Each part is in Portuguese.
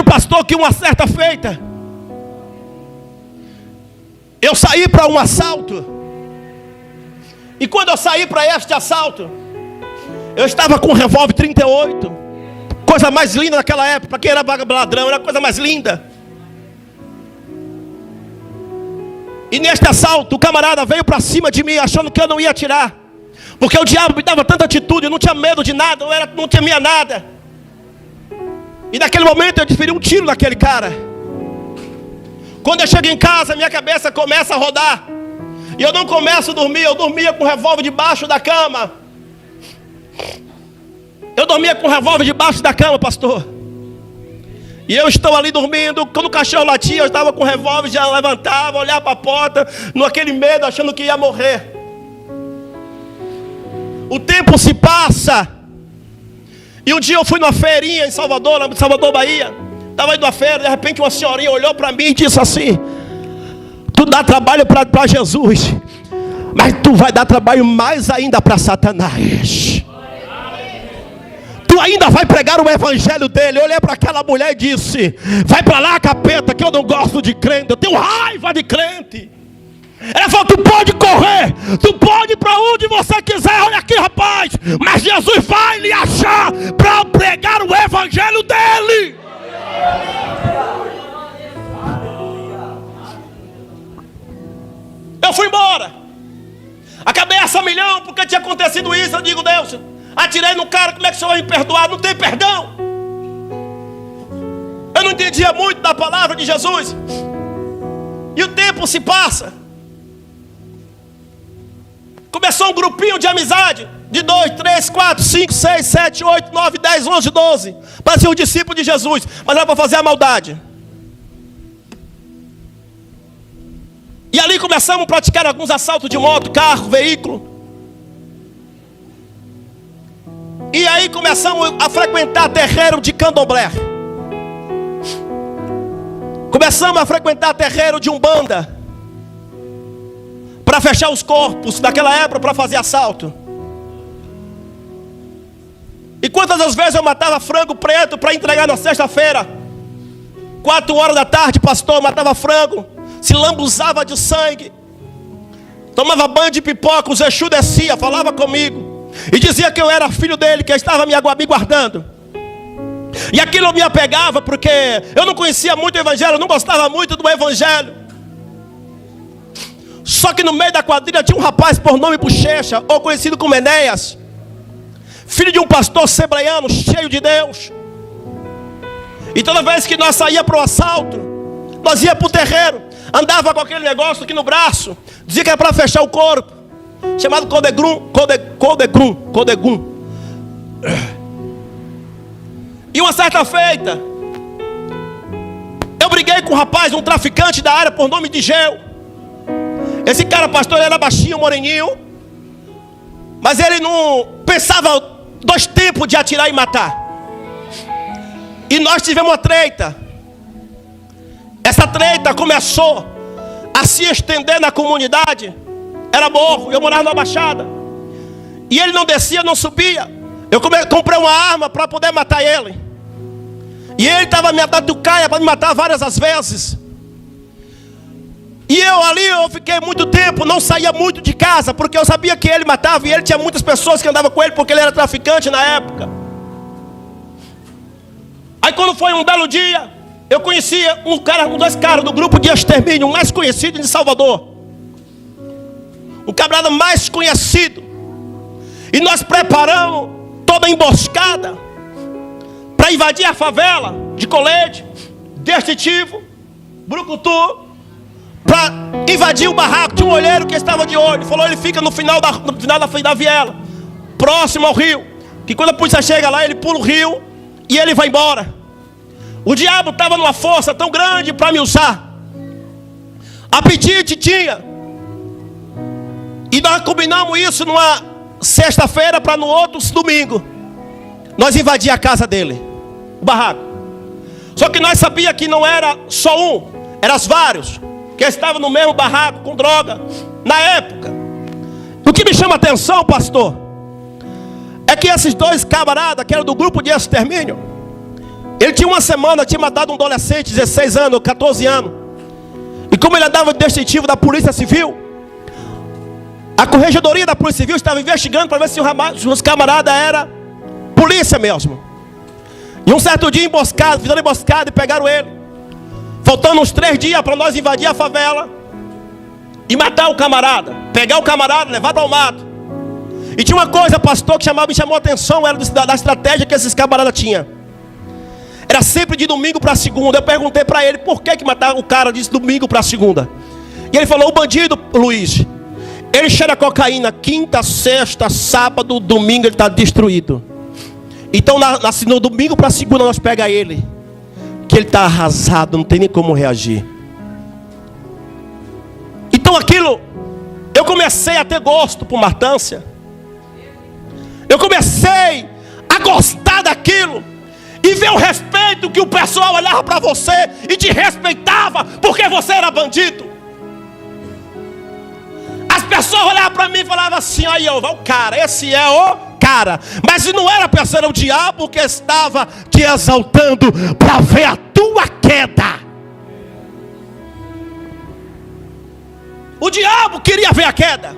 pastor, que uma certa feita eu saí para um assalto. E quando eu saí para este assalto, eu estava com um revólver 38. Coisa mais linda naquela época. Para quem era ladrão, era a coisa mais linda. E neste assalto, o camarada veio para cima de mim, achando que eu não ia atirar. Porque o diabo me dava tanta atitude, eu não tinha medo de nada, não temia nada. E naquele momento eu desferi um tiro naquele cara. Quando eu chego em casa, minha cabeça começa a rodar. E eu não começo a dormir, eu dormia com o revólver debaixo da cama. Eu dormia com o revólver debaixo da cama, pastor. E eu estou ali dormindo, quando o cachorro latia, eu estava com o revólver, já levantava, olhava para a porta, naquele medo, achando que ia morrer. O tempo se passa. E um dia eu fui numa feirinha em Salvador, Bahia. Estava indo à feira, de repente uma senhorinha olhou para mim e disse assim: tu dá trabalho para Jesus, mas tu vai dar trabalho mais ainda para Satanás. Tu ainda vai pregar o evangelho dele. Eu olhei para aquela mulher e disse: vai para lá, capeta, que eu não gosto de crente, eu tenho raiva de crente. Ela falou: tu pode correr, tu pode ir para onde você quiser. Olha aqui, rapaz, mas Jesus vai lhe achar para pregar o evangelho dele. Eu fui embora. Acabei essa milhão porque tinha acontecido isso. Eu digo: Deus, atirei no cara, como é que o Senhor vai me perdoar? Não tem perdão. Eu não entendia muito da palavra de Jesus. E o tempo se passa. Começou um grupinho de amizade, de 2, 3, 4, 5, 6, 7, 8, 9, 10, 11, 12. Parecia um discípulo de Jesus, mas era para fazer a maldade. E ali começamos a praticar alguns assaltos de moto, carro, veículo. E aí começamos a frequentar terreiro de candomblé. Começamos a frequentar terreiro de umbanda, para fechar os corpos daquela época, para fazer assalto. E quantas das vezes eu matava frango preto para entregar na sexta-feira, 4 horas da tarde, pastor, matava frango, se lambuzava de sangue, tomava banho de pipoca, o Exu descia, falava comigo e dizia que eu era filho dele, que estava me guardando. E aquilo me apegava, porque eu não conhecia muito o evangelho, eu não gostava muito do evangelho. Só que no meio da quadrilha tinha um rapaz por nome Bochecha, ou conhecido como Enéas, filho de um pastor sebreiano, cheio de Deus. E toda vez que nós saíamos para o assalto, nós íamos para o terreiro, andava com aquele negócio aqui no braço, dizia que era para fechar o corpo, chamado Codegum. E uma certa feita, eu briguei com um rapaz, um traficante da área por nome de Geu. Esse cara, pastor, ele era baixinho, moreninho, mas ele não pensava 2 tempos de atirar e matar. E nós tivemos uma treta. Essa treta começou a se estender na comunidade. Era morro, eu morava na Baixada. E ele não descia, não subia. Eu comprei uma arma para poder matar ele. E ele estava me dando caia para me matar várias as vezes. E eu fiquei muito tempo, não saía muito de casa, porque eu sabia que ele matava, e ele tinha muitas pessoas que andavam com ele, porque ele era traficante na época. Aí quando foi um belo dia, eu conhecia 2 caras do grupo de extermínio, o mais conhecido de Salvador. O camarada mais conhecido. E nós preparamos toda a emboscada para invadir a favela de Colete, Destritivo, Brucutu, para invadir o barraco. Tinha um olheiro que estava de olho. Falou: ele fica no final da viela, próximo ao rio, que quando a polícia chega lá, ele pula o rio e ele vai embora. O diabo estava numa força tão grande para me usar. Apetite tinha. E nós combinamos isso numa sexta-feira, para no outro domingo nós invadir a casa dele, o barraco. Só que nós sabíamos que não era só um, eram vários que estavam no mesmo barraco com droga na época. O que me chama a atenção, pastor, é que esses 2 camaradas, que eram do grupo de extermínio, Ele tinha uma semana, tinha matado um adolescente, 16 anos, 14 anos. E como ele andava de distintivo da Polícia Civil, a Corregedoria da Polícia Civil estava investigando para ver se os camaradas eram polícia mesmo. E um certo dia emboscado, fizeram emboscada e pegaram ele. Faltando uns 3 dias para nós invadir a favela e matar o camarada. Pegar o camarada, levar para o mato. E tinha uma coisa, pastor, que me chamou a atenção, era da estratégia que esses camaradas tinham. Era sempre de domingo para segunda. Eu perguntei para ele por que mataram o cara de domingo para segunda. E ele falou: o bandido, Luiz, ele cheira cocaína quinta, sexta, sábado, domingo ele está destruído. Então no domingo para segunda nós pega ele, que ele está arrasado, não tem nem como reagir. Então aquilo, eu comecei a ter gosto por matância. Eu comecei a gostar daquilo. E ver o respeito que o pessoal olhava para você e te respeitava porque você era bandido. As pessoas olhavam para mim e falavam assim: aí ó, o cara, esse é o cara. Mas se não era a pessoa, era o diabo que estava te exaltando para ver a tua queda. O diabo queria ver a queda.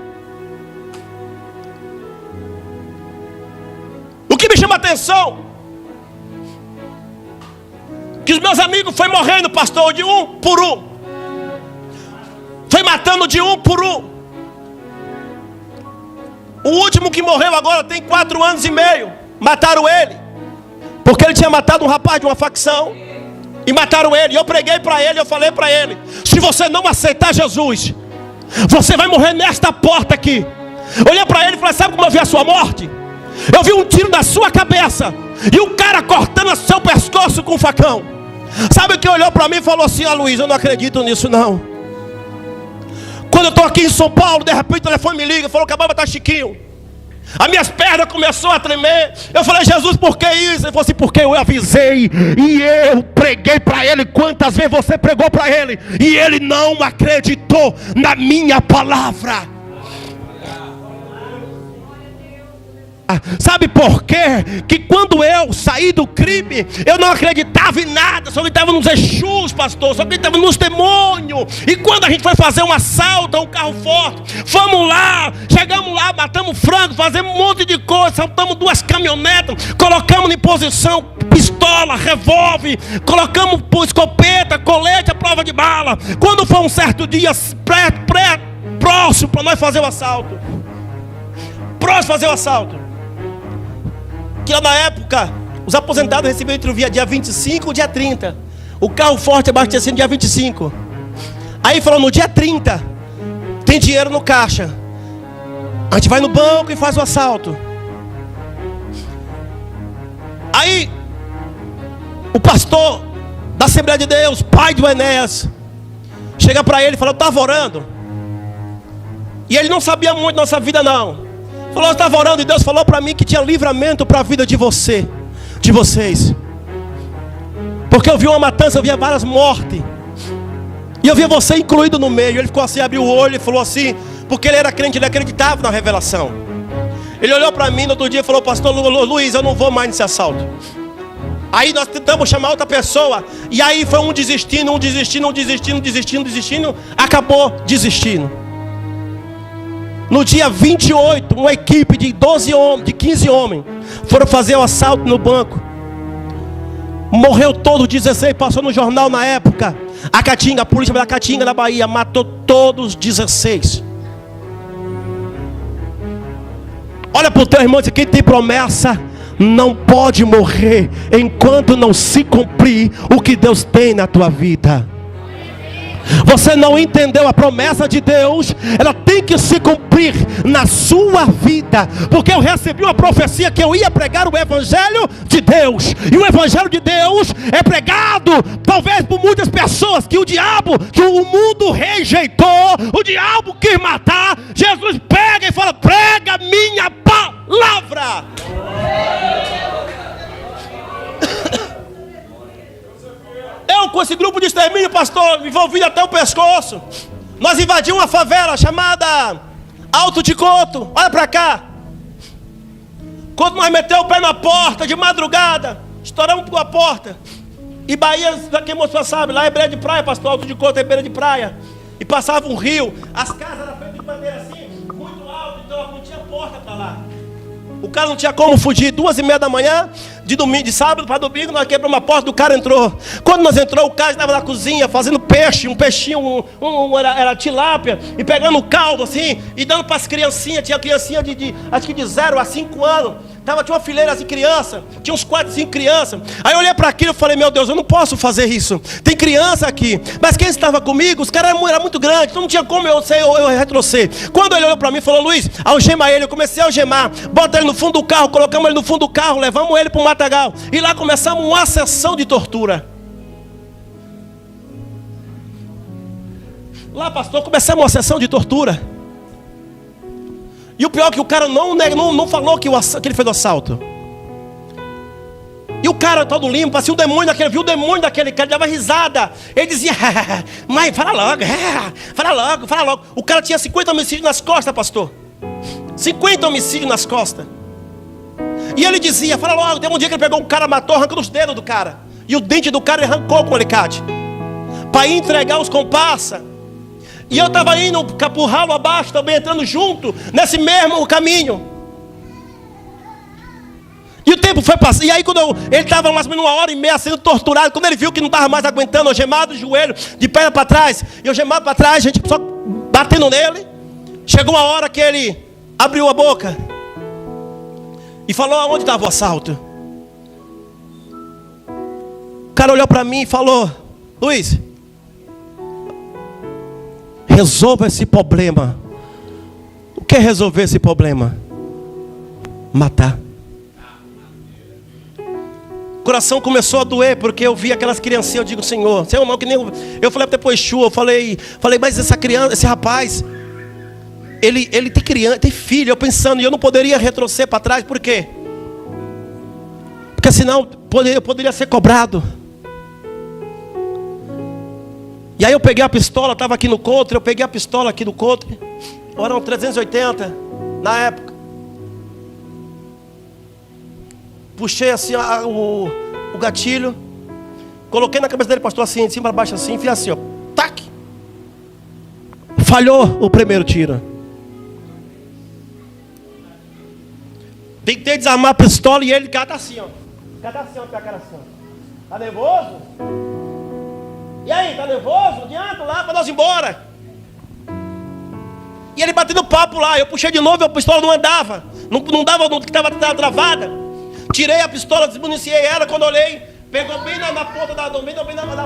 O que me chama a atenção, que os meus amigos foi morrendo, pastor, de um por um. Foi matando de um por um. O último que morreu agora tem 4 anos e meio. Mataram ele, porque ele tinha matado um rapaz de uma facção. E mataram ele. E eu preguei para ele, eu falei para ele: se você não aceitar Jesus, você vai morrer nesta porta aqui. Olhei para ele e falei: sabe como eu vi a sua morte? Eu vi um tiro na sua cabeça e um cara cortando o seu pescoço com um facão. Sabe o que olhou para mim e falou assim: Luiz, eu não acredito nisso não. Quando eu estou aqui em São Paulo, de repente o telefone me liga, falou que acabava de estar Chiquinho. As minhas pernas começaram a tremer. Eu falei: Jesus, por que isso? Ele falou assim: porque eu avisei e eu preguei para ele. Quantas vezes você pregou para ele e ele não acreditou na minha palavra? Sabe por quê? Que quando eu saí do crime, eu não acreditava em nada, só acreditava nos Exus, pastor, só acreditava nos demônios. E quando a gente foi fazer um assalto a um carro forte, fomos lá, chegamos lá, matamos frango, fazemos um monte de coisa, saltamos 2 caminhonetas, colocamos em posição pistola, revólver, colocamos escopeta, colete, a prova de bala. Quando foi um certo dia próximo para nós fazer o assalto, que lá na época os aposentados recebiam entre o dia 25 e o dia 30. O carro forte abastecia no dia 25. Aí falou: no dia 30 tem dinheiro no caixa, a gente vai no banco e faz o assalto. Aí o pastor da Assembleia de Deus, pai do Enéas, chega para ele e fala: eu estava orando. E ele não sabia muito da nossa vida não. Falou: eu estava orando e Deus falou para mim que tinha livramento para a vida de vocês. Porque eu vi uma matança, eu via várias mortes. E eu via você incluído no meio. Ele ficou assim, abriu o olho e falou assim, porque ele era crente, ele acreditava na revelação. Ele olhou para mim no outro dia e falou: pastor Luiz, eu não vou mais nesse assalto. Aí nós tentamos chamar outra pessoa. E aí foi um desistindo, acabou desistindo. No dia 28, uma equipe de 15 homens foram fazer o assalto no banco. Morreu todo 16, passou no jornal na época. A polícia da Caatinga, na Bahia, matou todos os 16. Olha para o teu irmão, quem tem promessa não pode morrer enquanto não se cumprir o que Deus tem na tua vida. Você não entendeu a promessa de Deus, ela tem que se cumprir na sua vida. Porque eu recebi uma profecia que eu ia pregar o Evangelho de Deus. E o Evangelho de Deus é pregado talvez por muitas pessoas que o diabo, que o mundo rejeitou, o diabo quis matar. Jesus pega e fala: prega minha palavra. Eu com esse grupo de extermínio, pastor, envolvido até o pescoço, nós invadimos uma favela chamada Alto de Coto. Olha para cá. Quando nós metemos o pé na porta de madrugada, estouramos por a porta, E Bahia, quem mostrou sabe, lá é beira de praia, pastor, Alto de Couto é beira de praia. E passava um rio, as casas eram feitas de madeira assim, muito alto, então não tinha porta para lá. O cara não tinha como fugir. 2h30 da manhã, de domingo, de sábado para domingo, nós quebramos uma porta, o cara entrou. Quando nós entrou, o cara estava na cozinha fazendo peixe, um peixinho, era tilápia, e pegando o caldo assim, e dando para as criancinhas. Tinha criancinha acho que de 0 a 5 anos. Tinha uma fileira de criança, tinha uns 4, 5 crianças. Aí eu olhei para aquilo e falei, meu Deus, eu não posso fazer isso. Tem criança aqui. Mas quem estava comigo, os caras eram muito grandes, então não tinha como eu retroceder. Quando ele olhou para mim e falou, Luiz, algema ele. Eu comecei a algemar, bota ele no fundo do carro, colocamos ele no fundo do carro, levamos ele para o matagal. E lá começamos uma sessão de tortura. Lá, pastor, começamos uma sessão de tortura. E o pior é que o cara não falou que ele fez o assalto. E o cara todo limpo, assim, viu o demônio daquele cara, ele dava risada. Ele dizia, mãe, fala logo. O cara tinha 50 homicídios nas costas, pastor. 50 homicídios nas costas. E ele dizia, fala logo. Teve um dia que ele pegou um cara, matou, arrancando os dedos do cara. E o dente do cara ele arrancou com o alicate. Para entregar os comparsas. E eu estava indo por ralo abaixo, também entrando junto, nesse mesmo caminho. E o tempo foi passando. E aí quando ele estava mais ou menos 1h30 sendo torturado, quando ele viu que não estava mais aguentando, eu gemado o joelho, de perna para trás, e eu gemado para trás, a gente só batendo nele. Chegou uma hora que ele abriu a boca e falou aonde estava o assalto. O cara olhou para mim e falou, Luiz, resolva esse problema. O que é resolver esse problema? Matar. O coração começou a doer, porque eu vi aquelas criancinhas. Eu digo, Senhor, não, que nem eu falei depois Exu, eu falei, mas essa criança, esse rapaz, ele tem criança, tem filho. Eu pensando, e eu não poderia retroceder para trás, por quê? Porque senão eu poderia ser cobrado. E aí eu peguei a pistola, estava aqui no country, eu peguei a pistola aqui do country, eram 380 na época. Puxei assim o gatilho, coloquei na cabeça dele, pastor, assim, de cima para baixo assim, fiz assim, ó, tac. Falhou o primeiro tiro. Tentei desarmar a pistola e ele cata assim, ó. Cata assim, ó, com a cara assim, ó. Tá nervoso? E aí, tá nervoso? Adianta lá para nós ir embora. E ele batendo papo lá. Eu puxei de novo e a pistola não andava. Não dava, não estava travada. Tirei a pistola, desmuniciei ela. Quando olhei, pegou bem na ponta da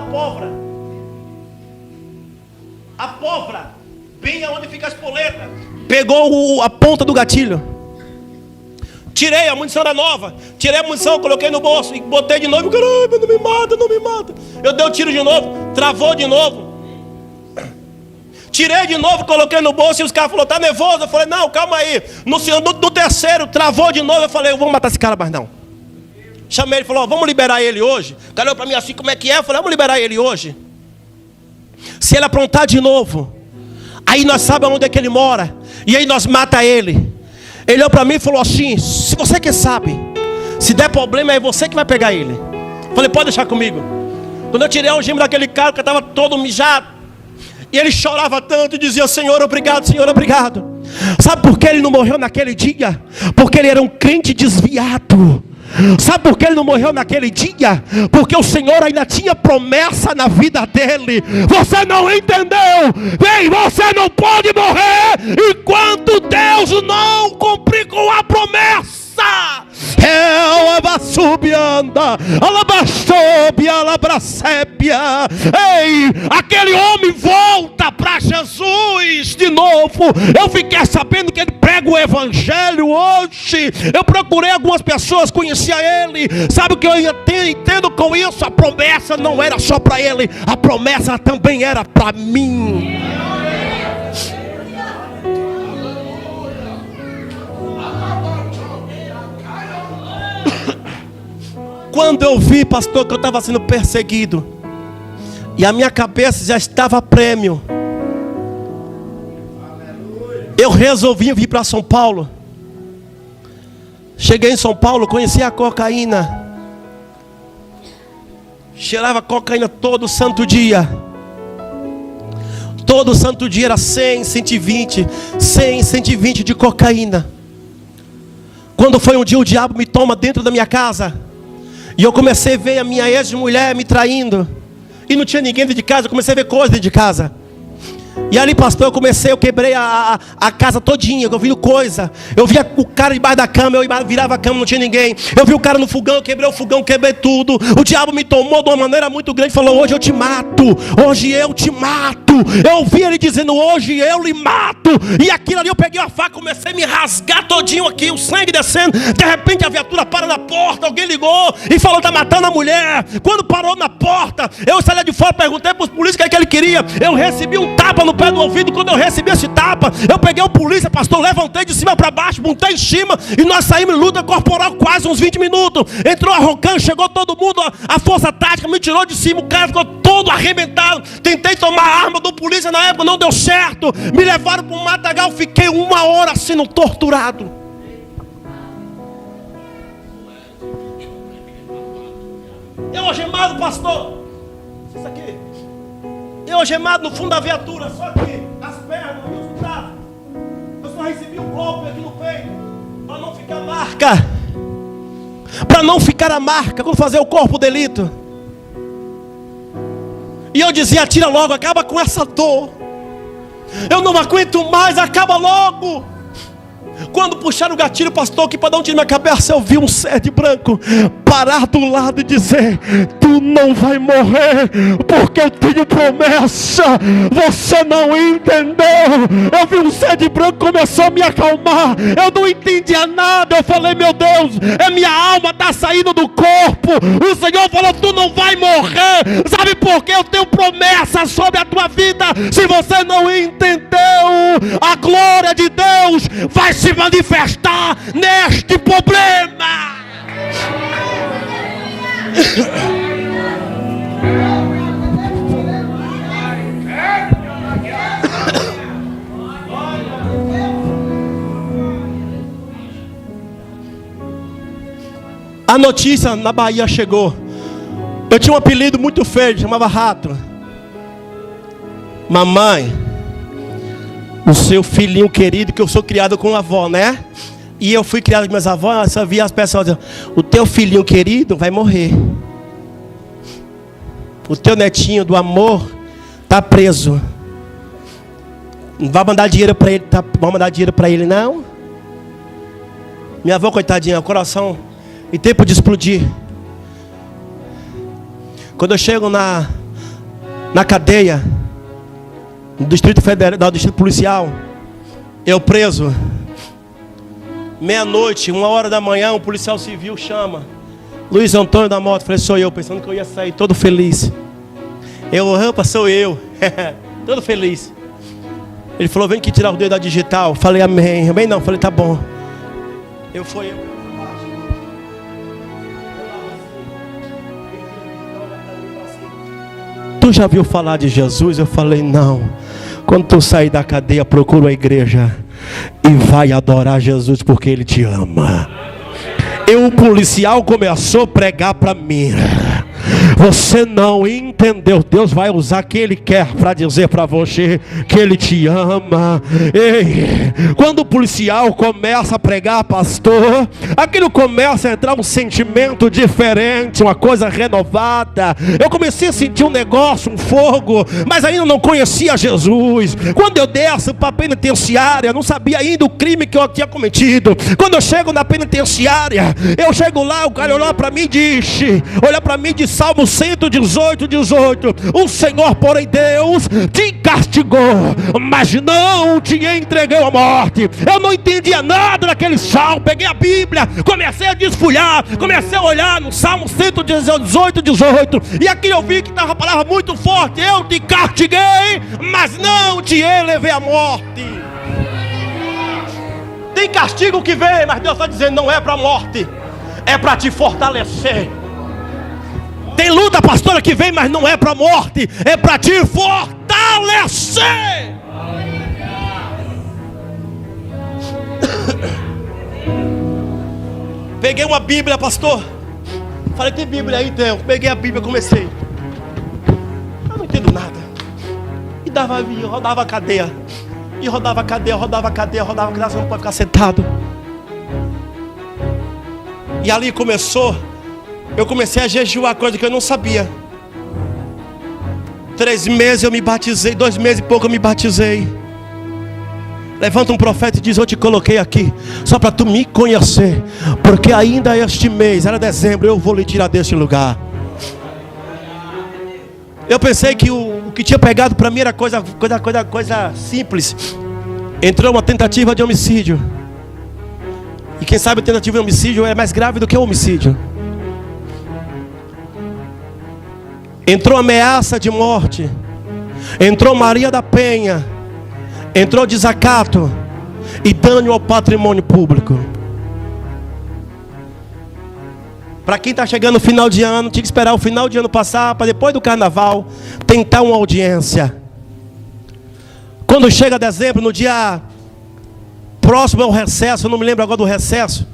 pólvora. A pólvora, bem aonde fica a espoleta, pegou a ponta do gatilho. Tirei, a munição era nova. Tirei a munição, coloquei no bolso e botei de novo. Caramba, não me mata. Eu dei o tiro de novo, travou de novo. Tirei de novo, coloquei no bolso e os caras falaram, tá nervoso? Eu falei, não, calma aí. No terceiro, travou de novo. Eu falei, eu vou matar esse cara, mas não. Chamei ele, falou, vamos liberar ele hoje. O cara olhou pra mim assim, como é que é? Eu falei, vamos liberar ele hoje. Se ele aprontar de novo, aí nós sabemos onde é que ele mora. E aí nós mata ele. Ele olhou para mim e falou assim, se você que sabe, se der problema é você que vai pegar ele. Falei, pode deixar comigo. Quando eu tirei o algema daquele cara, que estava todo mijado, e ele chorava tanto e dizia, Senhor, obrigado, Senhor, obrigado. Sabe por que ele não morreu naquele dia? Porque ele era um crente desviado. Sabe por que ele não morreu naquele dia? Porque o Senhor ainda tinha promessa na vida dele. Você não entendeu? Bem, você não pode morrer enquanto Deus não cumprir com a promessa. Ei, aquele homem volta para Jesus de novo. Eu fiquei sabendo que ele prega o evangelho hoje. Eu procurei algumas pessoas, conhecia ele. Sabe o que eu entendo com isso? A promessa não era só para ele, a promessa também era para mim. Quando eu vi, pastor, que eu estava sendo perseguido e a minha cabeça já estava a prêmio, eu resolvi vir para São Paulo. Cheguei em São Paulo, conheci a cocaína. Cheirava cocaína todo santo dia. Todo santo dia era 100, 120, 100, 120 de cocaína. Quando foi um dia, o diabo me toma dentro da minha casa. E eu comecei a ver a minha ex-mulher me traindo. E não tinha ninguém dentro de casa, eu comecei a ver coisa dentro de casa. E ali, pastor, eu quebrei a casa todinha, eu vi coisa. Eu via o cara debaixo da cama, eu virava a cama, não tinha ninguém. Eu vi o cara no fogão, eu quebrei o fogão, quebrei tudo. O diabo me tomou de uma maneira muito grande, falou: hoje eu te mato, hoje eu te mato. Eu ouvi ele dizendo: hoje eu lhe mato. E aquilo ali, eu peguei a faca, comecei a me rasgar todinho aqui, o sangue descendo. De repente a viatura para na porta, alguém ligou e falou: tá matando a mulher. Quando parou na porta, eu saí lá de fora, perguntei para os polícias o que ele queria. Eu recebi um tapa no pé do ouvido. Quando eu recebi esse tapa, eu peguei o polícia, pastor, levantei de cima para baixo, montei em cima, e nós saímos em luta corporal quase uns 20 minutos. Entrou a Rocan, chegou todo mundo, a força tática me tirou de cima, o cara ficou todo arrebentado. Tentei tomar a arma do polícia na época, não deu certo. Me levaram para um matagal, fiquei 1 hora sendo torturado. Eu algemado, pastor. Isso aqui. Eu algemado no fundo da viatura, só aqui, as pernas, os braços. Eu só recebi um golpe aqui no peito, para não ficar marca. Para não ficar a marca, quando fazer o corpo delito. E eu dizia: tira logo, acaba com essa dor. Eu não aguento mais, acaba logo. Quando puxaram o gatilho, pastor, que para dar um tiro na minha cabeça, eu vi um sede branco parar do lado e dizer: tu não vai morrer, porque eu tenho promessa. Você não entendeu. Eu vi um sede branco, começou a me acalmar. Eu não entendia nada. Eu falei: meu Deus, minha alma está saindo do corpo. O Senhor falou: tu não vai morrer. Sabe por quê? Eu tenho promessa sobre a tua vida. Se você não entendeu, a glória de Deus vai se manifestar neste problema. A notícia na Bahia chegou. Eu tinha um apelido muito feio, chamava Rato. Mamãe, o seu filhinho querido, que eu sou criado com a avó, né? E eu fui criado com minhas avós, só via as pessoas dizendo: o teu filhinho querido vai morrer. O teu netinho do amor está preso. Não vai mandar dinheiro para ele, vai mandar dinheiro para ele, não? Minha avó, coitadinha, o coração em tempo de explodir. Quando eu chego na cadeia, no Distrito Federal, no Distrito Policial, eu preso. Meia-noite, 1h da manhã, um policial civil chama: Luiz Antônio da Mota. Falei: sou eu, pensando que eu ia sair todo feliz. Rampa, sou eu. Todo feliz. Ele falou: vem aqui tirar o dedo da digital. Falei: amém. Amém não, falei: tá bom. Eu. Tu já viu falar de Jesus? Eu falei: não. Quando tu sair da cadeia, procura a igreja e vai adorar Jesus, porque Ele te ama. E o policial começou a pregar para mim: você não entendeu. Deus vai usar quem Ele quer para dizer para você que Ele te ama. Ei, quando o policial começa a pregar, pastor, aquilo começa a entrar um sentimento diferente, uma coisa renovada. Eu comecei a sentir um negócio, um fogo, mas ainda não conhecia Jesus. Quando eu desço para a penitenciária, não sabia ainda o crime que eu tinha cometido. Quando eu chego na penitenciária, eu chego lá, o cara olha para mim e diz, Salmo 118, 18: o Senhor, porém Deus, te castigou, mas não te entregou à morte. Eu não entendia nada daquele salmo. Peguei a Bíblia, comecei a desfolhar, comecei a olhar no Salmo 118, 18, e aqui eu vi que estava a palavra muito forte: eu te castiguei, mas não te elevei à morte. Tem castigo que vem, mas Deus está dizendo: não é para a morte, é para te fortalecer. Tem luta, pastora, que vem, mas não é para a morte, é para te fortalecer. Peguei uma Bíblia, pastor, Falei, tem Bíblia aí? Tem. Peguei a Bíblia e comecei. Eu não entendo nada. E rodava a cadeia. E rodava a cadeia, rodava a cadeia, rodava a cadeia. Você não pode ficar sentado. E ali eu comecei a jejuar, coisa que eu não sabia. 3 meses eu me batizei, 2 meses e pouco eu me batizei. Levanta um profeta e diz: eu te coloquei aqui só para tu me conhecer, porque ainda este mês, era dezembro, eu vou lhe tirar deste lugar. Eu pensei que o que tinha pegado para mim era coisa simples. Entrou uma tentativa de homicídio. E quem sabe a tentativa de homicídio é mais grave do que o homicídio. Entrou ameaça de morte. Entrou Maria da Penha. Entrou desacato e dano ao patrimônio público. Para quem está chegando no final de ano, tinha que esperar o final de ano passar, para depois do carnaval, tentar uma audiência. Quando chega dezembro, no dia próximo ao recesso, eu não me lembro agora do recesso.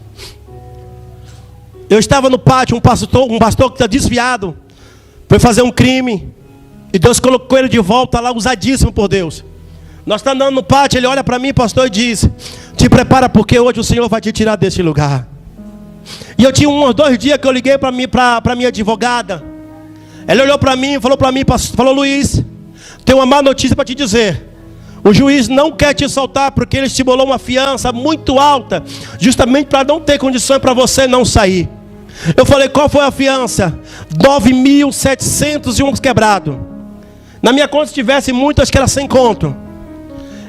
Eu estava no pátio, um pastor que está desviado, foi fazer um crime, e Deus colocou ele de volta lá, usadíssimo por Deus. Nós estamos andando no pátio, ele olha para mim, pastor, e diz: te prepara, porque hoje o Senhor vai te tirar desse lugar. E eu tinha 1 ou 2 dias que eu liguei para minha advogada. Ela olhou para mim e falou para mim, falou: Luiz, tem uma má notícia para te dizer. O juiz não quer te soltar, porque ele estipulou uma fiança muito alta, justamente para não ter condições para você não sair. Eu falei: qual foi a fiança? 9.700 e uns quebrado. Na minha conta, se tivesse muito, acho que era 100 conto.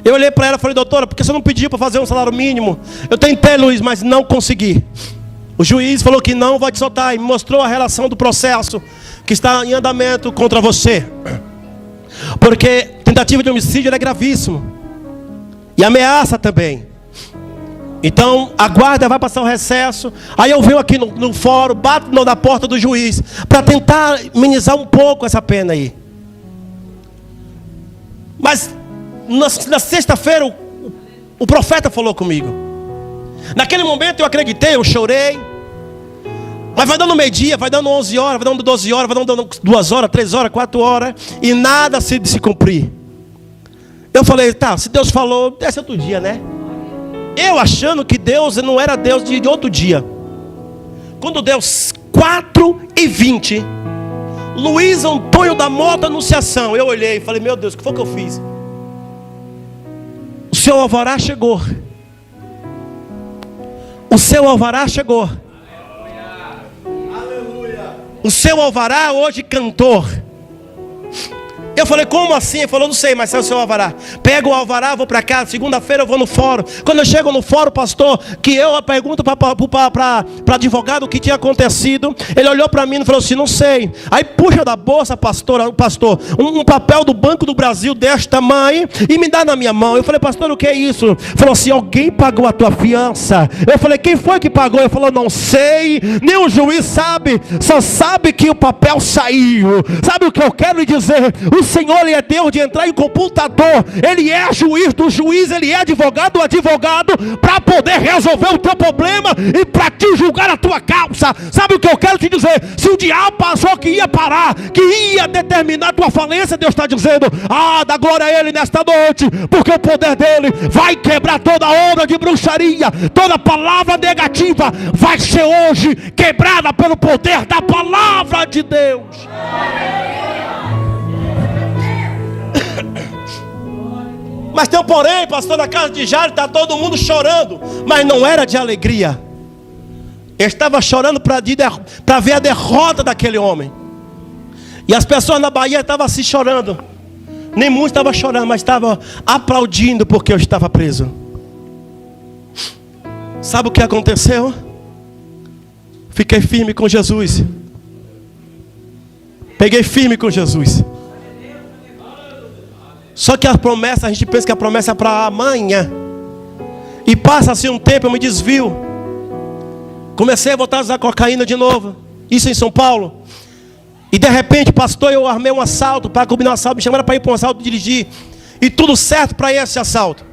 Eu olhei para ela e falei: doutora, por que você não pediu para fazer um salário mínimo? Eu tentei, Luiz, mas não consegui. O juiz falou que não vai te soltar e me mostrou a relação do processo que está em andamento contra você. Porque tentativa de homicídio é gravíssimo. E ameaça também. Então a guarda vai passar o recesso. Aí eu venho aqui no fórum, bato na porta do juiz para tentar amenizar um pouco essa pena aí. Mas na sexta-feira o profeta falou comigo. Naquele momento eu acreditei, eu chorei. Mas vai dando meio-dia, vai dando 11 horas, vai dando 12 horas, vai dando 2 horas, 3 horas, 4 horas, e nada se cumprir. Eu falei: tá, se Deus falou, desce outro dia, né? Eu achando que Deus não era Deus de outro dia. Quando deu 4h20, Luiz Antônio da Mota Anunciação, eu olhei e falei: meu Deus, o que foi que eu fiz? O seu alvará chegou. O seu alvará chegou. O seu alvará hoje cantor. Eu falei: como assim? Ele falou: não sei, mas é o seu alvará. Pega o alvará, vou para casa. Segunda-feira eu vou no fórum. Quando eu chego no fórum, pastor, que eu pergunto para advogado o que tinha acontecido. Ele olhou para mim e falou assim: não sei. Aí puxa da bolsa, pastor, um papel do Banco do Brasil deste tamanho e me dá na minha mão. Eu falei: pastor, o que é isso? Falou assim: alguém pagou a tua fiança. Eu falei: quem foi que pagou? Ele falou: não sei, nem o juiz sabe. Só sabe que o papel saiu. Sabe o que eu quero lhe dizer? O Senhor, Ele é Deus de entrar em computador. Ele é juiz do juiz. Ele é advogado do advogado, para poder resolver o teu problema e para te julgar a tua causa. Sabe o que eu quero te dizer? Se o diabo passou que ia parar, que ia determinar a tua falência, Deus está dizendo: dá glória a Ele nesta noite, porque o poder dEle vai quebrar toda onda de bruxaria. Toda palavra negativa vai ser hoje quebrada pelo poder da palavra de Deus. Mas tem um porém, pastor, na casa de Jairo está todo mundo chorando. Mas não era de alegria. Eu estava chorando para ver a derrota daquele homem. E as pessoas na Bahia estavam assim chorando. Nem muitos estavam chorando, mas estavam aplaudindo porque eu estava preso. Sabe o que aconteceu? Fiquei firme com Jesus. Peguei firme com Jesus. Só que a promessa, a gente pensa que a promessa é para amanhã. E passa-se um tempo, eu me desvio. Comecei a voltar a usar cocaína de novo. Isso em São Paulo. E de repente, pastor, eu armei um assalto, para combinar um assalto. Me chamaram para ir para um assalto, dirigir. E tudo certo para esse assalto.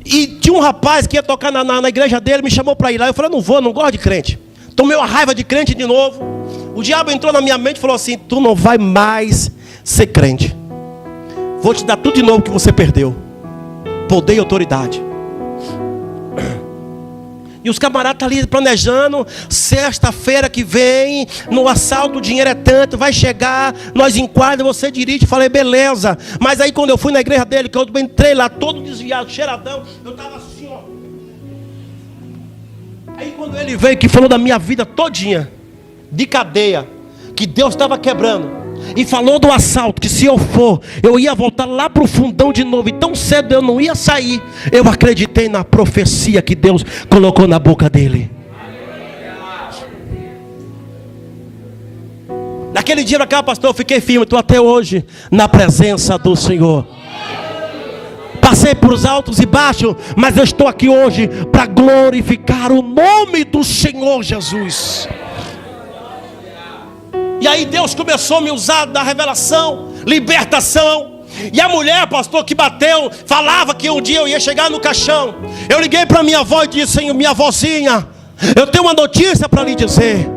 E tinha um rapaz que ia tocar na igreja dele, me chamou para ir lá. Eu falei: não vou, não gosto de crente. Tomei uma raiva de crente de novo. O diabo entrou na minha mente e falou assim: tu não vai mais ser crente. Vou te dar tudo de novo que você perdeu. Poder e autoridade. E os camaradas estão ali planejando. Sexta-feira que vem, no assalto, o dinheiro é tanto, vai chegar, nós enquadramos, você dirige. Falei, beleza. Mas aí quando eu fui na igreja dele, que eu entrei lá todo desviado, cheiradão, eu estava assim, ó. Aí quando ele veio, que falou da minha vida todinha, de cadeia, que Deus estava quebrando, e falou do assalto, que se eu for, eu ia voltar lá para o fundão de novo, e tão cedo eu não ia sair. Eu acreditei na profecia que Deus colocou na boca dele. Naquele dia, pastor, eu fiquei firme. Estou até hoje na presença do Senhor. Passei por os altos e baixos, mas eu estou aqui hoje para glorificar o nome do Senhor Jesus. E aí Deus começou a me usar da revelação, libertação. E a mulher, pastor, que bateu, falava que um dia eu ia chegar no caixão. Eu liguei para minha avó e disse: Senhor, minha avózinha, eu tenho uma notícia para lhe dizer.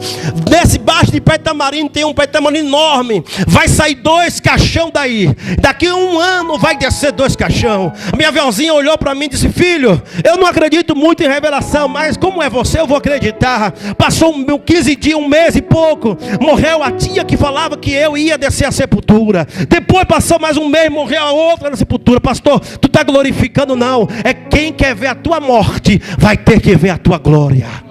Nesse baixo de pé de tamarindo tem um pé de tamarindo enorme. Vai sair 2 caixão daí. Daqui a 1 ano vai descer 2 caixão. A minha avózinha olhou para mim e disse: filho, eu não acredito muito em revelação, mas como é você, eu vou acreditar. Passou 15 dias, 1 mês e pouco. Morreu a tia que falava que eu ia descer a sepultura. Depois passou mais 1 mês, morreu a outra na sepultura. Pastor, tu está glorificando? Não. É quem quer ver a tua morte vai ter que ver a tua glória.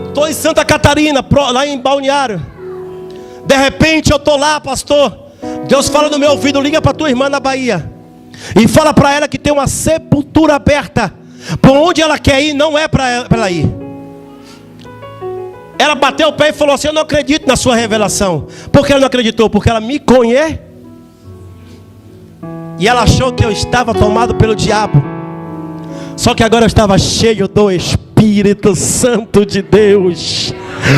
Estou em Santa Catarina, lá em Balneário. De repente eu estou lá, pastor. Deus fala no meu ouvido: liga para tua irmã na Bahia e fala para ela que tem uma sepultura aberta. Por onde ela quer ir, não é para ela ir. Ela bateu o pé e falou assim: eu não acredito na sua revelação. Por que ela não acreditou? Porque ela me conhece. E ela achou que eu estava tomado pelo diabo. Só que agora eu estava cheio do Espírito Santo de Deus.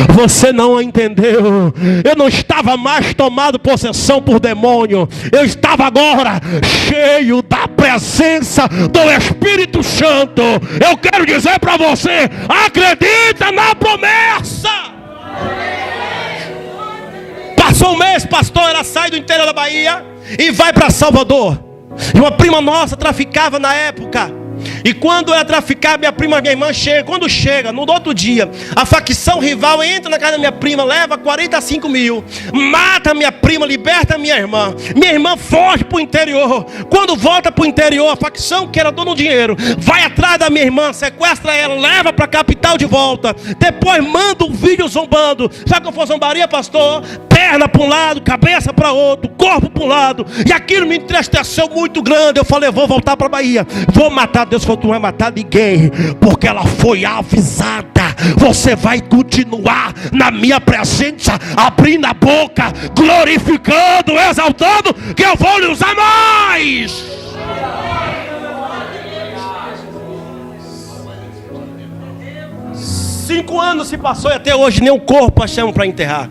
Você não entendeu. Eu não estava mais tomado possessão por demônio. Eu estava agora cheio da presença do Espírito Santo. Eu quero dizer para você: acredita na promessa. Passou 1 mês, pastor, ela sai do interior da Bahia e vai para Salvador. E uma prima nossa traficava na época. E quando ela traficava, minha irmã chega. Quando chega, no outro dia, a facção rival entra na casa da minha prima, leva 45 mil, mata minha prima, liberta minha irmã. Minha irmã foge para o interior. Quando volta para o interior, a facção que era dona do dinheiro vai atrás da minha irmã, sequestra ela, leva para a capital de volta. Depois manda um vídeo zombando. Sabe que eu for zombaria, pastor? Perna para um lado, cabeça para outro, corpo para um lado. E aquilo me entristeceu muito grande. Eu falei: vou voltar para a Bahia, vou matar. Deus falou: tu não vai matar ninguém, porque ela foi avisada. Você vai continuar na minha presença, abrindo a boca, glorificando, exaltando, que eu vou lhe usar mais. Cinco anos se passou e até hoje nem um corpo achamos para enterrar.